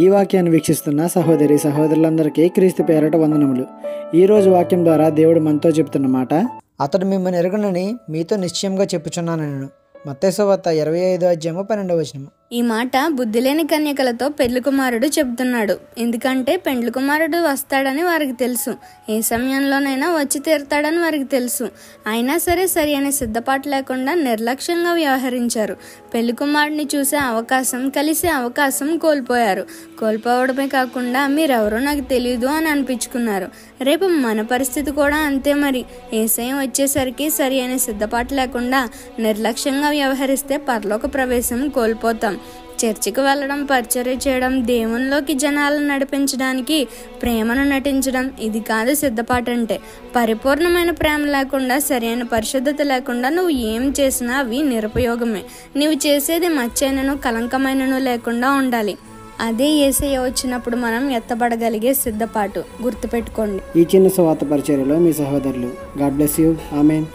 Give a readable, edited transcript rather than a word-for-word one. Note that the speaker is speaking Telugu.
ఈ వాక్యాన్ని వీక్షిస్తున్న సహోదరి సహోదరులందరికీ క్రీస్తు పేరట వందనములు. ఈరోజు వాక్యం ద్వారా దేవుడు మనతో చెప్తున్న మాట, అతడు మిమ్మల్ని ఎరుగనని మీతో నిశ్చయంగా చెప్పుచున్నాను నేను. మత్తయి సువార్త 25:12. ఈ మాట బుద్ధిలేని కన్యకలతో పెండ్లి కుమారుడు చెబుతున్నాడు. ఎందుకంటే పెండ్లి కుమారుడు వస్తాడని వారికి తెలుసు, ఏ సమయంలోనైనా వచ్చి తీరుతాడని వారికి తెలుసు. అయినా సరే సరి అనే సిద్ధపాటు లేకుండా నిర్లక్ష్యంగా వ్యవహరించారు. పెళ్లి కుమారుడిని చూసే అవకాశం, కలిసే అవకాశం కోల్పోయారు. కోల్పోవడమే కాకుండా మీరెవరో నాకు తెలియదు అని అనిపించుకున్నారు. రేపు మన పరిస్థితి కూడా అంతే. మరి యేసయ్య వచ్చేసరికి సరి అనే సిద్ధపాటు లేకుండా నిర్లక్ష్యంగా వ్యవహరిస్తే పరలోక ప్రవేశం కోల్పోతాం. చర్చికి వెళ్ళడం, పరిచర్య చేయడం, దేవునిలోకి జనాలను నడిపించడానికి ప్రేమను నటించడం, ఇది కాదు సిద్ధపాటు అంటే. పరిపూర్ణమైన ప్రేమ లేకుండా, సరైన పరిశుద్ధత లేకుండా నువ్వు ఏం చేసినా అవి నిరుపయోగమే. నువ్వు చేసేది మచ్చైనను కలంకమైనను లేకుండా ఉండాలి. అదే యేసయ్య వచ్చినప్పుడు మనం ఎత్తబడగలిగే సిద్ధపాటు. గుర్తుపెట్టుకోండి. ఈ చిన్న సువార్త పరిచర్యలో మీ సహోదరులు. God bless you. ఆమేన్.